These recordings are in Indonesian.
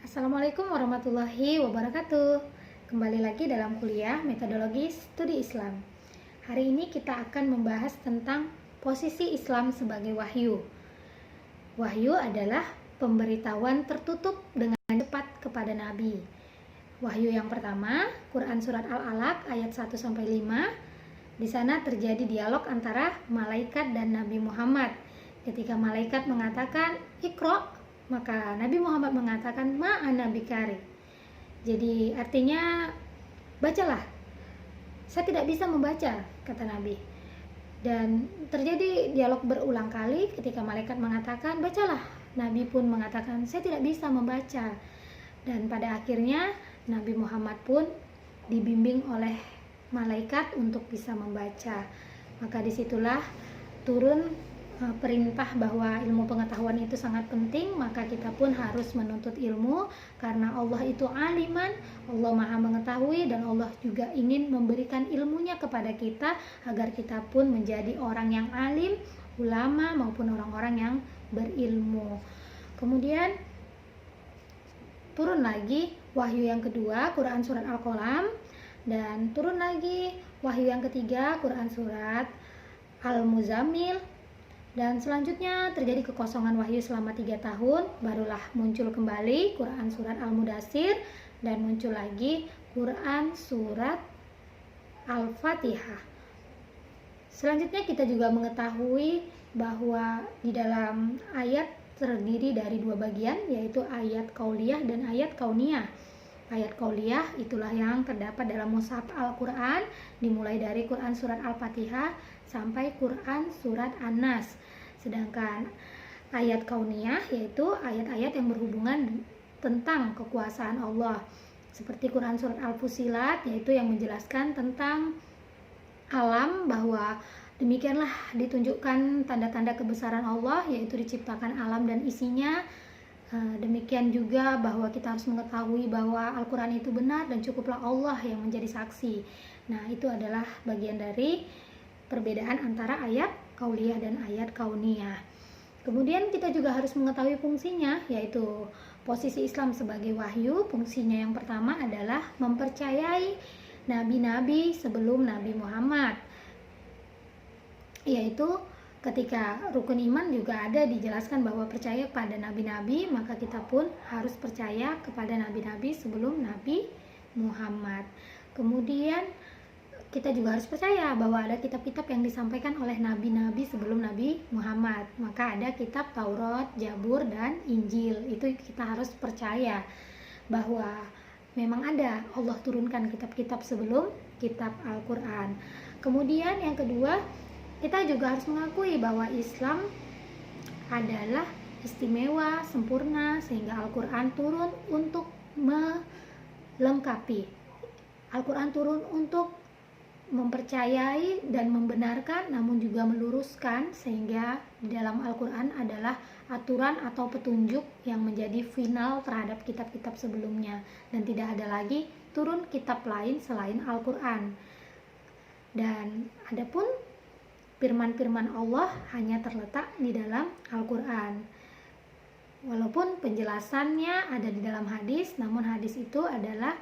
Assalamualaikum warahmatullahi wabarakatuh. Kembali lagi dalam kuliah metodologi studi Islam. Hari ini kita akan membahas tentang posisi Islam sebagai wahyu. Wahyu adalah pemberitahuan tertutup dengan cepat kepada Nabi. Wahyu yang pertama, Quran Surat Al-Alaq ayat 1-5. Di sana terjadi dialog antara malaikat dan Nabi Muhammad. Ketika malaikat mengatakan, "Iqra", maka Nabi Muhammad mengatakan, "Ma'ana bikari". Jadi artinya, bacalah. Saya tidak bisa membaca, kata Nabi. Dan terjadi dialog berulang kali ketika malaikat mengatakan, "Bacalah". Nabi pun mengatakan, "Saya tidak bisa membaca". Dan pada akhirnya Nabi Muhammad pun dibimbing oleh malaikat untuk bisa membaca. Maka disitulah turun perintah bahwa ilmu pengetahuan itu sangat penting, maka kita pun harus menuntut ilmu karena Allah itu aliman, Allah maha mengetahui, dan Allah juga ingin memberikan ilmunya kepada kita agar kita pun menjadi orang yang alim, ulama maupun orang-orang yang berilmu. Kemudian turun lagi wahyu yang kedua, Quran Surat Al-Qalam, dan turun lagi wahyu yang ketiga, Quran Surat Al-Muzammil. Dan selanjutnya terjadi kekosongan wahyu selama 3 tahun, barulah muncul kembali Quran Surat Al-Mudaththir, dan muncul lagi Quran Surat Al-Fatihah. Selanjutnya kita juga mengetahui bahwa di dalam ayat terdiri dari 2 bagian, yaitu ayat qauliyah dan ayat kauniyah. Ayat qauliyah itulah yang terdapat dalam mushaf Al-Quran, dimulai dari Quran Surat Al-Fatihah sampai Quran Surat An-Nas. Sedangkan ayat kauniyah yaitu ayat-ayat yang berhubungan tentang kekuasaan Allah, seperti Quran Surat Al-Fussilat, yaitu yang menjelaskan tentang alam, bahwa demikianlah ditunjukkan tanda-tanda kebesaran Allah, yaitu diciptakan alam dan isinya. Demikian juga bahwa kita harus mengetahui bahwa Al-Quran itu benar dan cukuplah Allah yang menjadi saksi. Nah, itu adalah bagian dari perbedaan antara ayat qauliyah dan ayat kauniyah. Kemudian kita juga harus mengetahui fungsinya, yaitu posisi Islam sebagai wahyu. Fungsinya yang pertama adalah mempercayai nabi-nabi sebelum Nabi Muhammad, yaitu ketika rukun iman juga ada dijelaskan bahwa percaya kepada nabi-nabi, maka kita pun harus percaya kepada nabi-nabi sebelum Nabi Muhammad. Kemudian kita juga harus percaya bahwa ada kitab-kitab yang disampaikan oleh nabi-nabi sebelum Nabi Muhammad. Maka ada kitab Taurat, Zabur, dan Injil. Itu kita harus percaya bahwa memang ada, Allah turunkan kitab-kitab sebelum kitab Al-Quran. Kemudian yang kedua, kita juga harus mengakui bahwa Islam adalah istimewa, sempurna, sehingga Al-Quran turun untuk melengkapi. Al-Quran turun untuk mempercayai dan membenarkan, namun juga meluruskan, sehingga di dalam Al-Quran adalah aturan atau petunjuk yang menjadi final terhadap kitab-kitab sebelumnya, dan tidak ada lagi turun kitab lain selain Al-Quran. Dan adapun firman-firman Allah hanya terletak di dalam Al-Quran. Walaupun penjelasannya ada di dalam hadis, namun hadis itu adalah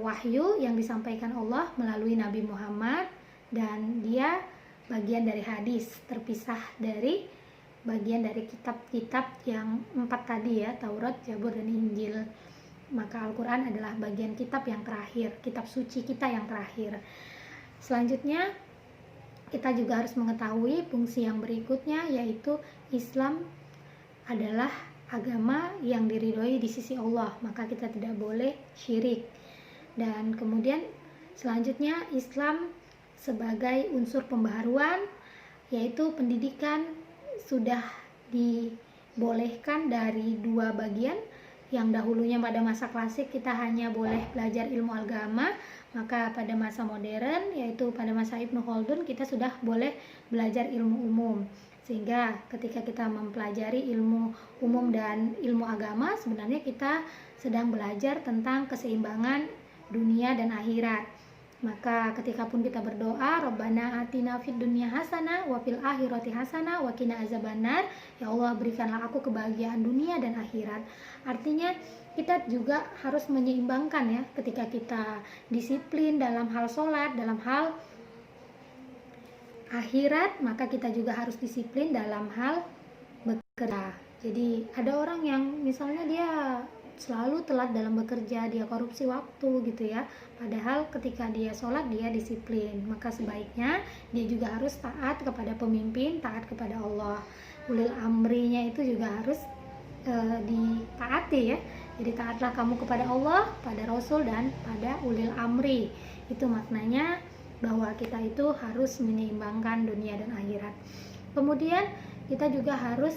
wahyu yang disampaikan Allah melalui Nabi Muhammad, dan dia bagian dari hadis, terpisah dari bagian dari kitab-kitab yang 4 tadi ya, Taurat, Zabur, dan Injil. Maka Al-Quran adalah bagian kitab yang terakhir, kitab suci kita yang terakhir. Selanjutnya kita juga harus mengetahui fungsi yang berikutnya, yaitu Islam adalah agama yang diridhoi di sisi Allah, maka kita tidak boleh syirik. Dan kemudian selanjutnya Islam sebagai unsur pembaharuan, yaitu pendidikan sudah dibolehkan dari 2 bagian. Yang dahulunya pada masa klasik kita hanya boleh belajar ilmu agama, maka pada masa modern, yaitu pada masa Ibnu Khaldun, kita sudah boleh belajar ilmu umum. Sehingga ketika kita mempelajari ilmu umum dan ilmu agama, sebenarnya kita sedang belajar tentang keseimbangan dunia dan akhirat. Maka ketika pun kita berdoa, Rabbana atina fid dunya hasanah wa fil akhirati hasanah wa qina azabannar, ya Allah berikanlah aku kebahagiaan dunia dan akhirat. Artinya kita juga harus menyeimbangkan ya, ketika kita disiplin dalam hal sholat, dalam hal akhirat, maka kita juga harus disiplin dalam hal bekerja. Jadi ada orang yang misalnya dia selalu telat dalam bekerja, dia korupsi waktu gitu ya, padahal ketika dia sholat dia disiplin. Maka sebaiknya dia juga harus taat kepada pemimpin, taat kepada Allah. Ulil amrinya itu juga harus ditaati ya. Jadi taatlah kamu kepada Allah, pada Rasul, dan pada ulil amri. Itu maknanya bahwa kita itu harus menyeimbangkan dunia dan akhirat. Kemudian kita juga harus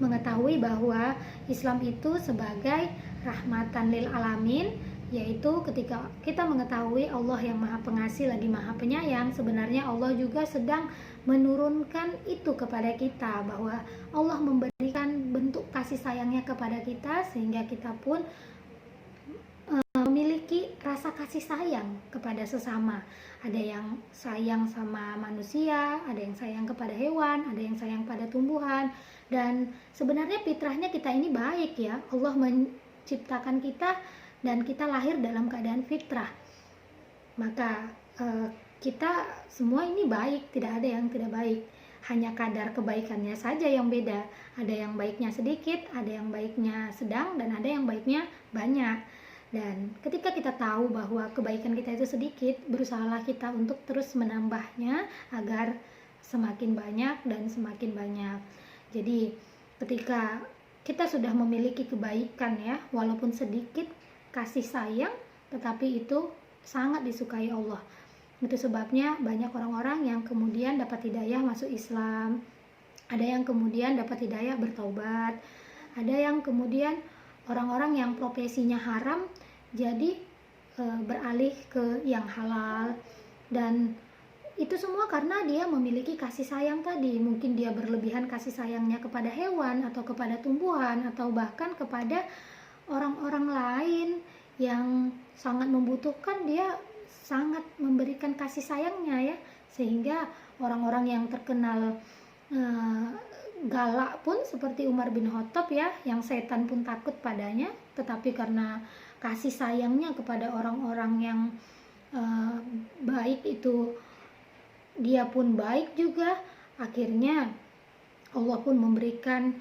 mengetahui bahwa Islam itu sebagai rahmatan lil alamin, yaitu ketika kita mengetahui Allah yang maha pengasih lagi maha penyayang, sebenarnya Allah juga sedang menurunkan itu kepada kita, bahwa Allah memberikan bentuk kasih sayangnya kepada kita sehingga kita pun memiliki rasa kasih sayang kepada sesama. Ada yang sayang sama manusia, ada yang sayang kepada hewan, ada yang sayang pada tumbuhan. Dan sebenarnya fitrahnya kita ini baik ya. Allah menciptakan kita dan kita lahir dalam keadaan fitrah. Maka kita semua ini baik, tidak ada yang tidak baik. Hanya kadar kebaikannya saja yang beda. Ada yang baiknya sedikit, ada yang baiknya sedang, dan ada yang baiknya banyak. Dan ketika kita tahu bahwa kebaikan kita itu sedikit, berusahalah kita untuk terus menambahnya agar semakin banyak dan semakin banyak. Jadi ketika kita sudah memiliki kebaikan ya, walaupun sedikit, kasih sayang, tetapi itu sangat disukai Allah. Itu sebabnya banyak orang-orang yang kemudian dapat hidayah masuk Islam, ada yang kemudian dapat hidayah bertaubat, ada yang kemudian orang-orang yang profesinya haram jadi beralih ke yang halal. Dan itu semua karena dia memiliki kasih sayang tadi. Mungkin dia berlebihan kasih sayangnya kepada hewan atau kepada tumbuhan atau bahkan kepada orang-orang lain yang sangat membutuhkan, dia sangat memberikan kasih sayangnya ya, sehingga orang-orang yang terkenal galak pun seperti Umar bin Khattab ya, yang setan pun takut padanya, tetapi karena kasih sayangnya kepada orang-orang yang baik itu, dia pun baik juga. Akhirnya Allah pun memberikan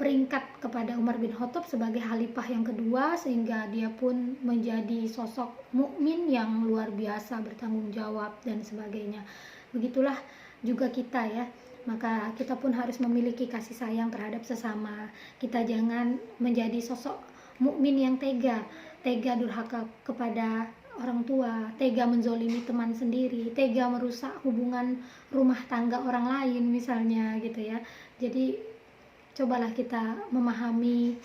peringkat kepada Umar bin Khattab sebagai khalifah yang kedua, sehingga dia pun menjadi sosok mukmin yang luar biasa, bertanggung jawab dan sebagainya. Begitulah juga kita ya. Maka kita pun harus memiliki kasih sayang terhadap sesama. Kita jangan menjadi sosok mukmin yang tega durhaka kepada orang tua, tega menzolimi teman sendiri, tega merusak hubungan rumah tangga orang lain misalnya gitu ya. Jadi cobalah kita memahami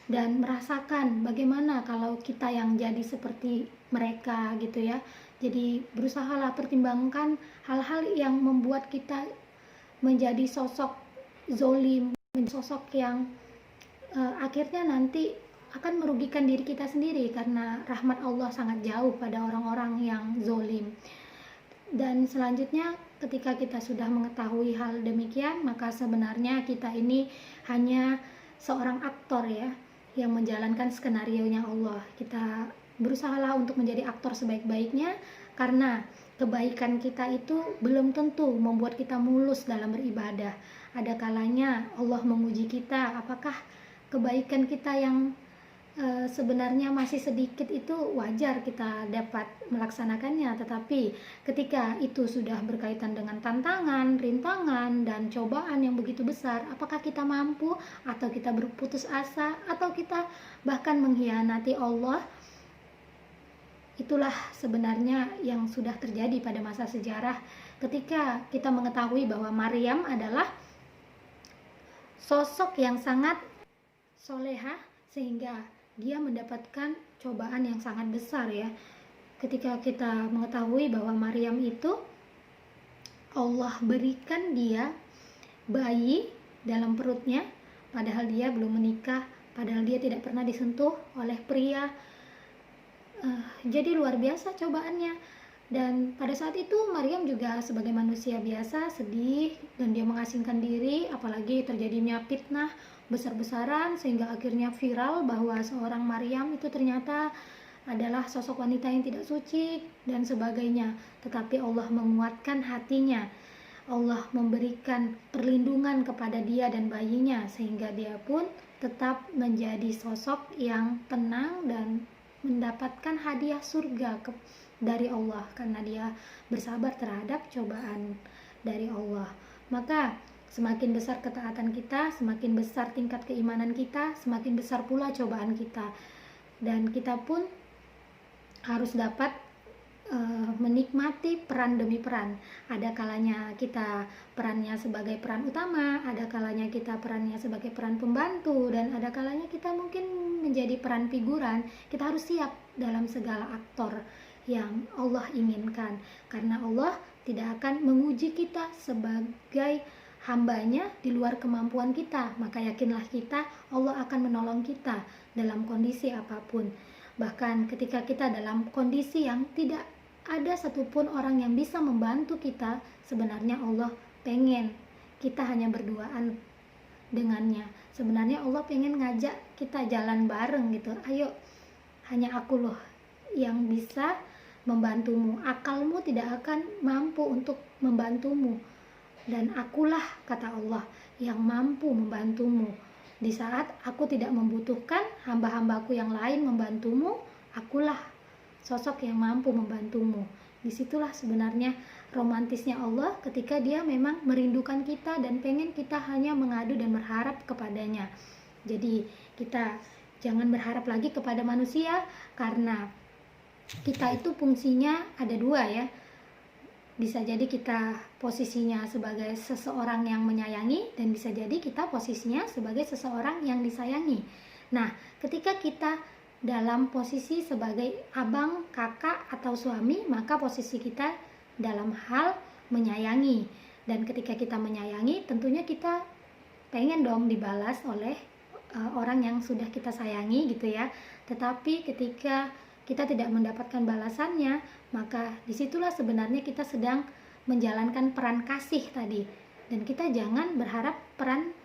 dan merasakan bagaimana kalau kita yang jadi seperti mereka gitu ya. Jadi berusahalah pertimbangkan hal-hal yang membuat kita menjadi sosok zolim, sosok yang akhirnya nanti akan merugikan diri kita sendiri, karena rahmat Allah sangat jauh pada orang-orang yang zolim. Dan selanjutnya ketika kita sudah mengetahui hal demikian, maka sebenarnya kita ini hanya seorang aktor ya, yang menjalankan skenarionya Allah. Kita berusahalah untuk menjadi aktor sebaik-baiknya, karena kebaikan kita itu belum tentu membuat kita mulus dalam beribadah. Ada kalanya Allah menguji kita, apakah kebaikan kita yang sebenarnya masih sedikit itu wajar kita dapat melaksanakannya, tetapi ketika itu sudah berkaitan dengan tantangan, rintangan, dan cobaan yang begitu besar, apakah kita mampu atau kita berputus asa atau kita bahkan mengkhianati Allah? Itulah sebenarnya yang sudah terjadi pada masa sejarah ketika kita mengetahui bahwa Maryam adalah sosok yang sangat solehah, sehingga dia mendapatkan cobaan yang sangat besar ya. Ketika kita mengetahui bahwa Maryam itu Allah berikan dia bayi dalam perutnya, padahal dia belum menikah, padahal dia tidak pernah disentuh oleh pria jadi luar biasa cobaannya. Dan pada saat itu Maryam juga sebagai manusia biasa sedih dan dia mengasingkan diri, apalagi terjadinya fitnah besar-besaran sehingga akhirnya viral bahwa seorang Maryam itu ternyata adalah sosok wanita yang tidak suci dan sebagainya. Tetapi Allah menguatkan hatinya, Allah memberikan perlindungan kepada dia dan bayinya sehingga dia pun tetap menjadi sosok yang tenang dan mendapatkan hadiah surga dari Allah karena dia bersabar terhadap cobaan dari Allah. Maka semakin besar ketaatan kita, semakin besar tingkat keimanan kita, semakin besar pula cobaan kita. Dan kita pun harus dapat menikmati peran demi peran. Ada kalanya kita perannya sebagai peran utama, ada kalanya kita perannya sebagai peran pembantu, dan ada kalanya kita mungkin menjadi peran figuran. Kita harus siap dalam segala aktor yang Allah inginkan, karena Allah tidak akan menguji kita sebagai hambanya di luar kemampuan kita. Maka yakinlah kita, Allah akan menolong kita dalam kondisi apapun. Bahkan ketika kita dalam kondisi yang tidak ada satupun orang yang bisa membantu kita, sebenarnya Allah pengen kita hanya berduaan dengannya. Sebenarnya Allah pengen ngajak kita jalan bareng gitu. Ayo, hanya aku loh yang bisa membantumu, akalmu tidak akan mampu untuk membantumu, dan akulah, kata Allah, yang mampu membantumu. Di saat aku tidak membutuhkan hamba-hambaku yang lain membantumu, akulah sosok yang mampu membantumu. Disitulah sebenarnya romantisnya Allah ketika dia memang merindukan kita dan pengen kita hanya mengadu dan berharap kepadanya. Jadi kita jangan berharap lagi kepada manusia, karena kita itu fungsinya ada dua ya. Bisa jadi kita posisinya sebagai seseorang yang menyayangi, dan bisa jadi kita posisinya sebagai seseorang yang disayangi. Nah, ketika kita dalam posisi sebagai abang, kakak, atau suami, maka posisi kita dalam hal menyayangi. Dan ketika kita menyayangi, tentunya kita pengen dong dibalas oleh orang yang sudah kita sayangi gitu ya. Tetapi ketika kita tidak mendapatkan balasannya, maka disitulah sebenarnya kita sedang menjalankan peran kasih tadi. Dan kita jangan berharap peran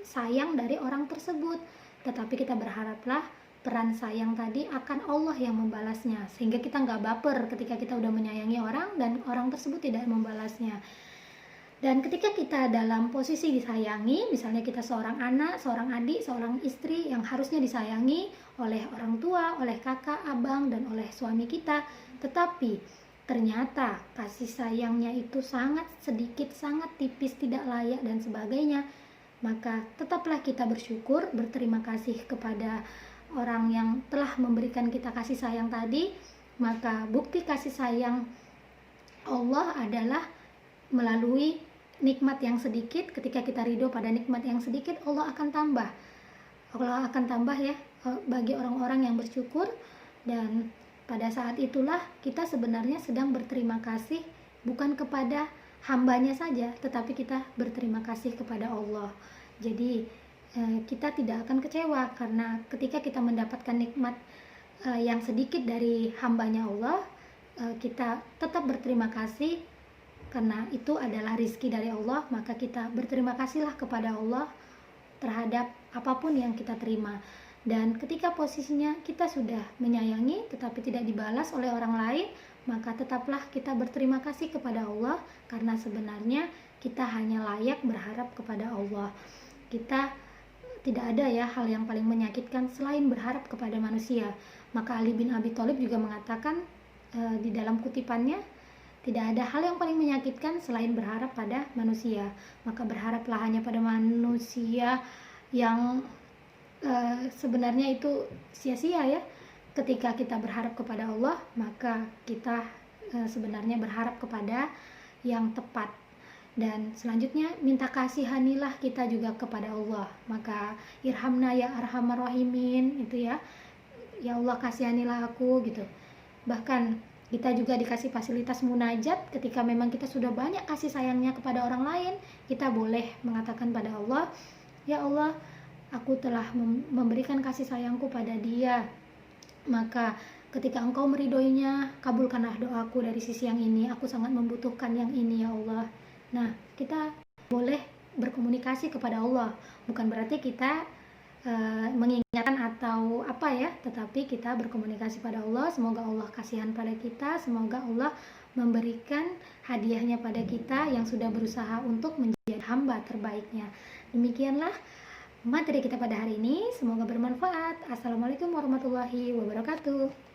sayang dari orang tersebut, tetapi kita berharaplah peran sayang tadi akan Allah yang membalasnya, sehingga kita nggak baper ketika kita udah menyayangi orang dan orang tersebut tidak membalasnya. Dan ketika kita dalam posisi disayangi, misalnya kita seorang anak, seorang adik, seorang istri yang harusnya disayangi oleh orang tua, oleh kakak, abang, dan oleh suami kita, tetapi ternyata kasih sayangnya itu sangat sedikit, sangat tipis, tidak layak, dan sebagainya, maka tetaplah kita bersyukur, berterima kasih kepada orang yang telah memberikan kita kasih sayang tadi. Maka bukti kasih sayang Allah adalah melalui nikmat yang sedikit. Ketika kita ridho pada nikmat yang sedikit, Allah akan tambah. Allah akan tambah ya bagi orang-orang yang bersyukur. Dan pada saat itulah kita sebenarnya sedang berterima kasih bukan kepada hambanya saja, tetapi kita berterima kasih kepada Allah. Jadi kita tidak akan kecewa, karena ketika kita mendapatkan nikmat yang sedikit dari hambanya Allah, kita tetap berterima kasih karena itu adalah rizki dari Allah. Maka kita berterima kasihlah kepada Allah terhadap apapun yang kita terima. Dan ketika posisinya kita sudah menyayangi tetapi tidak dibalas oleh orang lain, maka tetaplah kita berterima kasih kepada Allah, karena sebenarnya kita hanya layak berharap kepada Allah. Kita tidak ada ya hal yang paling menyakitkan selain berharap kepada manusia. Maka Ali bin Abi Thalib juga mengatakan di dalam kutipannya, tidak ada hal yang paling menyakitkan selain berharap pada manusia. Maka berharaplah hanya pada manusia yang sebenarnya itu sia-sia ya. Ketika kita berharap kepada Allah, maka kita sebenarnya berharap kepada yang tepat. Dan selanjutnya minta kasihanilah kita juga kepada Allah. Maka irhamna ya arhamar rahimin, itu ya, ya Allah kasihanilah aku gitu. Bahkan kita juga dikasih fasilitas munajat. Ketika memang kita sudah banyak kasih sayangnya kepada orang lain, kita boleh mengatakan pada Allah, ya Allah, aku telah memberikan kasih sayangku pada dia, maka ketika Engkau meridhoinya, kabulkanlah doaku dari sisi yang ini, aku sangat membutuhkan yang ini ya Allah. Nah, kita boleh berkomunikasi kepada Allah, bukan berarti kita mengingatkan atau apa ya, tetapi kita berkomunikasi pada Allah. Semoga Allah kasihan pada kita, semoga Allah memberikan hadiahnya pada kita yang sudah berusaha untuk menjadi hamba terbaiknya. Demikianlah materi kita pada hari ini, semoga bermanfaat. Assalamualaikum warahmatullahi wabarakatuh.